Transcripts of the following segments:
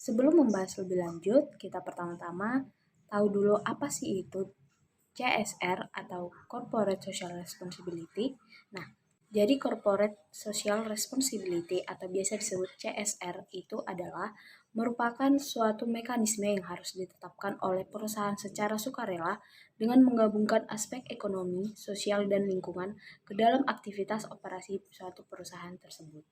Sebelum membahas lebih lanjut, kita pertama-tama tahu dulu apa sih itu CSR atau Corporate Social Responsibility. Nah, jadi Corporate Social Responsibility atau biasa disebut CSR itu adalah merupakan suatu mekanisme yang harus ditetapkan oleh perusahaan secara sukarela dengan menggabungkan aspek ekonomi, sosial, dan lingkungan ke dalam aktivitas operasi suatu perusahaan tersebut.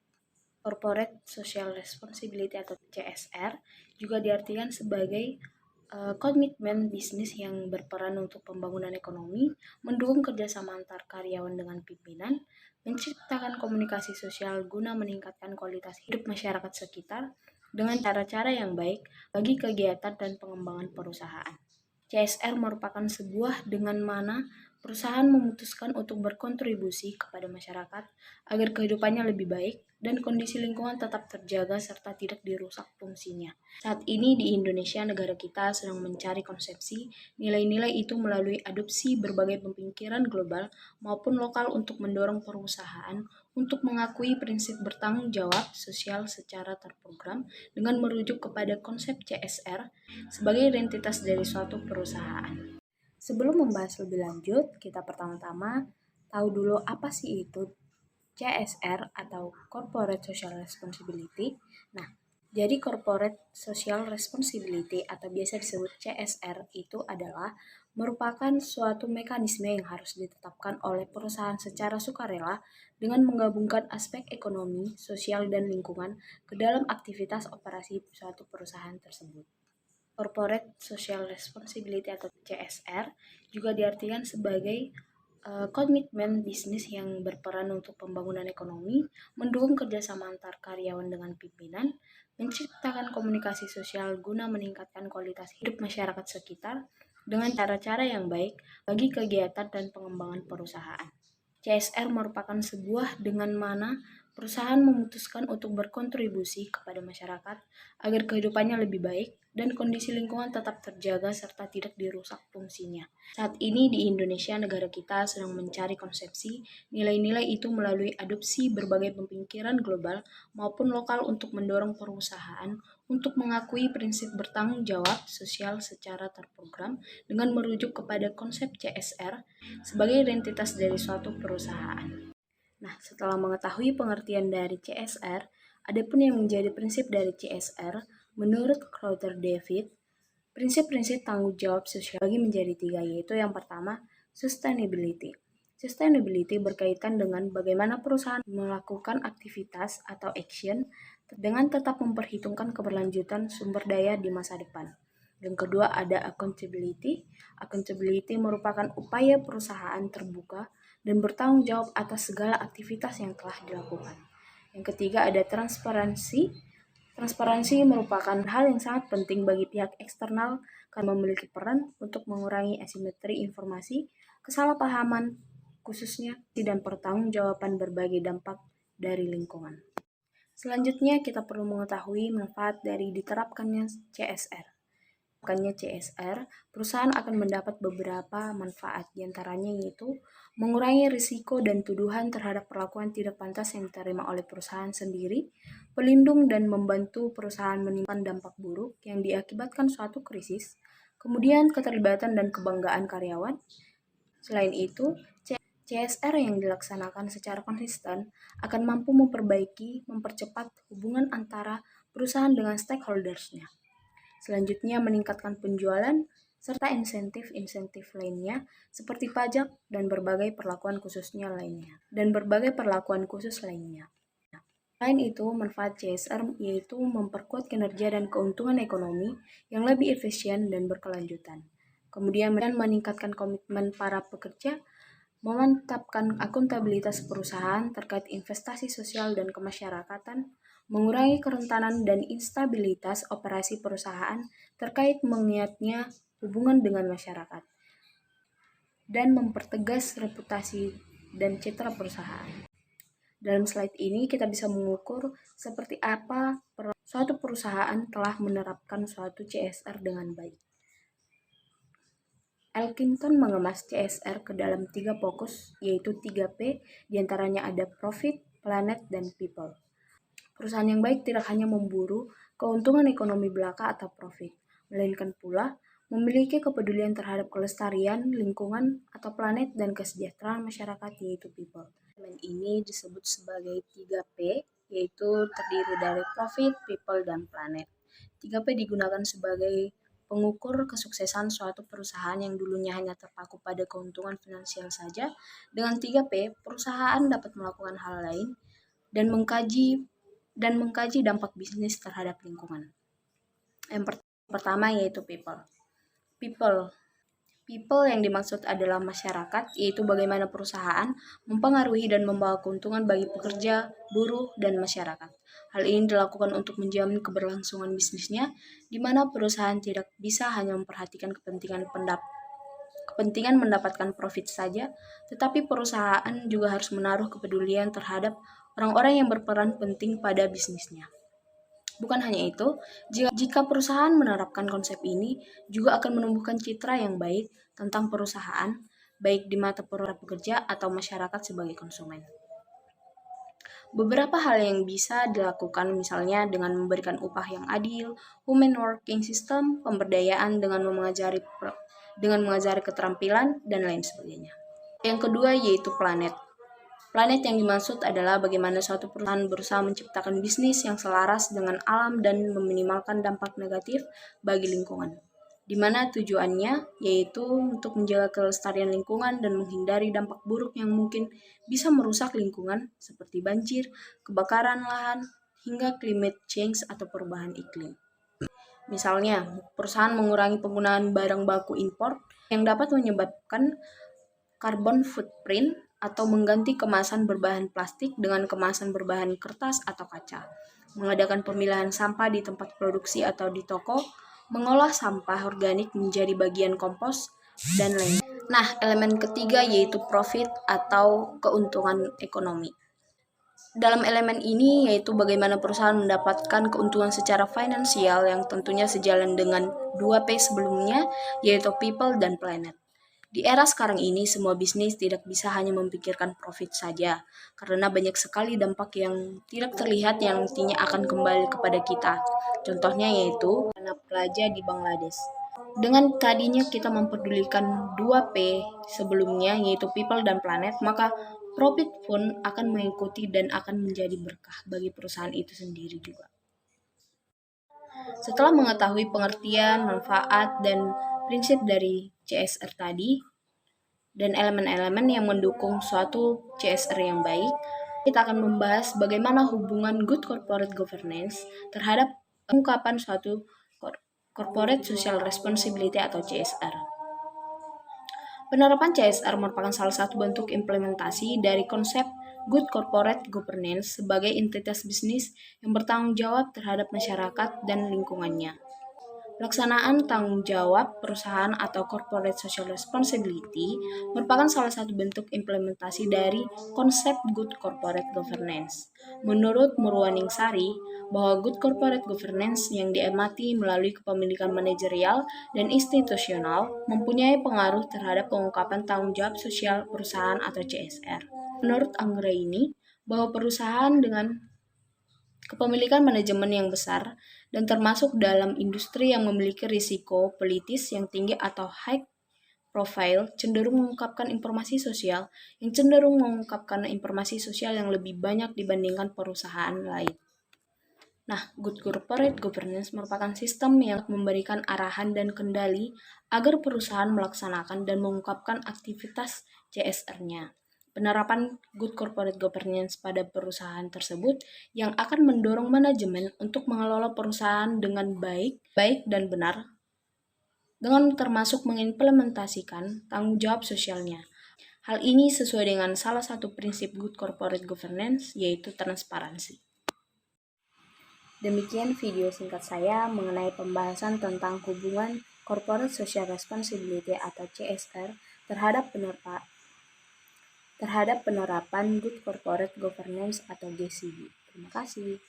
Corporate Social Responsibility atau CSR juga diartikan sebagai komitmen bisnis yang berperan untuk pembangunan ekonomi, mendukung kerjasama antar karyawan dengan pimpinan, menciptakan komunikasi sosial guna meningkatkan kualitas hidup masyarakat sekitar dengan cara-cara yang baik bagi kegiatan dan pengembangan perusahaan. CSR merupakan sebuah dengan mana perusahaan memutuskan untuk berkontribusi kepada masyarakat agar kehidupannya lebih baik dan kondisi lingkungan tetap terjaga serta tidak dirusak fungsinya. Saat ini di Indonesia, negara kita sedang mencari konsepsi nilai-nilai itu melalui adopsi berbagai pemikiran global maupun lokal untuk mendorong perusahaan untuk mengakui prinsip bertanggung jawab sosial secara terprogram dengan merujuk kepada konsep CSR sebagai identitas dari suatu perusahaan. Sebelum membahas lebih lanjut, kita pertama-tama tahu dulu apa sih itu CSR atau Corporate Social Responsibility. Nah, jadi Corporate Social Responsibility atau biasa disebut CSR itu adalah merupakan suatu mekanisme yang harus ditetapkan oleh perusahaan secara sukarela dengan menggabungkan aspek ekonomi, sosial, dan lingkungan ke dalam aktivitas operasi suatu perusahaan tersebut. Corporate Social Responsibility atau CSR juga diartikan sebagai komitmen bisnis yang berperan untuk pembangunan ekonomi, mendukung kerjasama antar karyawan dengan pimpinan, menciptakan komunikasi sosial guna meningkatkan kualitas hidup masyarakat sekitar dengan cara-cara yang baik bagi kegiatan dan pengembangan perusahaan. CSR merupakan sebuah dengan mana perusahaan memutuskan untuk berkontribusi kepada masyarakat agar kehidupannya lebih baik dan kondisi lingkungan tetap terjaga serta tidak dirusak fungsinya. Saat ini di Indonesia, negara kita sedang mencari konsepsi nilai-nilai itu melalui adopsi berbagai pemikiran global maupun lokal untuk mendorong perusahaan untuk mengakui prinsip bertanggung jawab sosial secara terprogram dengan merujuk kepada konsep CSR sebagai identitas dari suatu perusahaan. Nah, setelah mengetahui pengertian dari CSR, ada pun yang menjadi prinsip dari CSR, menurut Crowther David, prinsip-prinsip tanggung jawab sosial bagi menjadi tiga, yaitu yang pertama, sustainability. Sustainability berkaitan dengan bagaimana perusahaan melakukan aktivitas atau action dengan tetap memperhitungkan keberlanjutan sumber daya di masa depan. Yang kedua ada accountability. Accountability merupakan upaya perusahaan terbuka dan bertanggung jawab atas segala aktivitas yang telah dilakukan. Yang ketiga ada transparansi. Transparansi merupakan hal yang sangat penting bagi pihak eksternal karena memiliki peran untuk mengurangi asimetri informasi, kesalahpahaman, khususnya dan pertanggungjawaban berbagai dampak dari lingkungan. Selanjutnya kita perlu mengetahui manfaat dari diterapkannya CSR. Bukannya CSR, perusahaan akan mendapat beberapa manfaat, diantaranya yaitu mengurangi risiko dan tuduhan terhadap perlakuan tidak pantas yang diterima oleh perusahaan sendiri, pelindung dan membantu perusahaan menyimpan dampak buruk yang diakibatkan suatu krisis, kemudian keterlibatan dan kebanggaan karyawan. Selain itu, CSR yang dilaksanakan secara konsisten akan mampu mempercepat hubungan antara perusahaan dengan stakeholders-nya. Selanjutnya meningkatkan penjualan serta insentif-insentif lainnya seperti pajak dan berbagai perlakuan khusus lainnya. Selain itu, manfaat CSR yaitu memperkuat kinerja dan keuntungan ekonomi yang lebih efisien dan berkelanjutan. Kemudian meningkatkan komitmen para pekerja, memantapkan akuntabilitas perusahaan terkait investasi sosial dan kemasyarakatan, mengurangi kerentanan dan instabilitas operasi perusahaan terkait mengiatnya hubungan dengan masyarakat, dan mempertegas reputasi dan citra perusahaan. Dalam slide ini kita bisa mengukur seperti apa suatu perusahaan telah menerapkan suatu CSR dengan baik. Elkington mengemas CSR ke dalam 3 fokus, yaitu 3P, diantaranya ada Profit, Planet, dan People. Perusahaan yang baik tidak hanya memburu keuntungan ekonomi belaka atau profit, melainkan pula memiliki kepedulian terhadap kelestarian, lingkungan, atau planet dan kesejahteraan masyarakat, yaitu people. Elemen ini disebut sebagai 3P, yaitu terdiri dari profit, people, dan planet. 3P digunakan sebagai pengukur kesuksesan suatu perusahaan yang dulunya hanya terpaku pada keuntungan finansial saja. Dengan 3P, perusahaan dapat melakukan hal lain dan mengkaji dampak bisnis terhadap lingkungan. Yang pertama yaitu people. People yang dimaksud adalah masyarakat, yaitu bagaimana perusahaan mempengaruhi dan membawa keuntungan bagi pekerja, buruh, dan masyarakat. Hal ini dilakukan untuk menjamin keberlangsungan bisnisnya, di mana perusahaan tidak bisa hanya memperhatikan kepentingan mendapatkan profit saja, tetapi perusahaan juga harus menaruh kepedulian terhadap orang-orang yang berperan penting pada bisnisnya. Bukan hanya itu, jika perusahaan menerapkan konsep ini, juga akan menumbuhkan citra yang baik tentang perusahaan, baik di mata para pekerja atau masyarakat sebagai konsumen. Beberapa hal yang bisa dilakukan misalnya dengan memberikan upah yang adil, human working system, pemberdayaan dengan mengajari keterampilan, dan lain sebagainya. Yang kedua yaitu planet. Planet yang dimaksud adalah bagaimana suatu perusahaan berusaha menciptakan bisnis yang selaras dengan alam dan meminimalkan dampak negatif bagi lingkungan. Di mana tujuannya yaitu untuk menjaga kelestarian lingkungan dan menghindari dampak buruk yang mungkin bisa merusak lingkungan seperti banjir, kebakaran lahan, hingga climate change atau perubahan iklim. Misalnya, perusahaan mengurangi penggunaan barang baku impor yang dapat menyebabkan carbon footprint atau mengganti kemasan berbahan plastik dengan kemasan berbahan kertas atau kaca, mengadakan pemilahan sampah di tempat produksi atau di toko, mengolah sampah organik menjadi bagian kompos, dan lain. Nah, elemen ketiga yaitu profit atau keuntungan ekonomi. Dalam elemen ini yaitu bagaimana perusahaan mendapatkan keuntungan secara finansial yang tentunya sejalan dengan 2P sebelumnya, yaitu people dan planet. Di era sekarang ini, semua bisnis tidak bisa hanya memikirkan profit saja, karena banyak sekali dampak yang tidak terlihat yang nantinya akan kembali kepada kita. Contohnya yaitu anak pelajar di Bangladesh. Dengan tadinya kita memperdulikan 2P sebelumnya, yaitu people dan planet, maka profit pun akan mengikuti dan akan menjadi berkah bagi perusahaan itu sendiri juga. Setelah mengetahui pengertian, manfaat, dan prinsip dari CSR tadi, dan elemen-elemen yang mendukung suatu CSR yang baik, kita akan membahas bagaimana hubungan good corporate governance terhadap pengungkapan suatu corporate social responsibility atau CSR. Penerapan CSR merupakan salah satu bentuk implementasi dari konsep good corporate governance sebagai entitas bisnis yang bertanggung jawab terhadap masyarakat dan lingkungannya. Pelaksanaan tanggung jawab perusahaan atau corporate social responsibility merupakan salah satu bentuk implementasi dari konsep good corporate governance. Menurut Murwaningsari, bahwa good corporate governance yang diamati melalui kepemilikan manajerial dan institusional mempunyai pengaruh terhadap pengungkapan tanggung jawab sosial perusahaan atau CSR. Menurut Anggraini, bahwa perusahaan dengan kepemilikan manajemen yang besar dan termasuk dalam industri yang memiliki risiko politis yang tinggi atau high profile cenderung mengungkapkan informasi sosial yang lebih banyak dibandingkan perusahaan lain. Nah, good corporate governance merupakan sistem yang memberikan arahan dan kendali agar perusahaan melaksanakan dan mengungkapkan aktivitas CSR-nya. Penerapan good corporate governance pada perusahaan tersebut yang akan mendorong manajemen untuk mengelola perusahaan dengan baik dan benar, dengan termasuk mengimplementasikan tanggung jawab sosialnya. Hal ini sesuai dengan salah satu prinsip good corporate governance, yaitu transparansi. Demikian video singkat saya mengenai pembahasan tentang hubungan corporate social responsibility atau CSR terhadap penerapan Good Corporate Governance atau GCG. Terima kasih.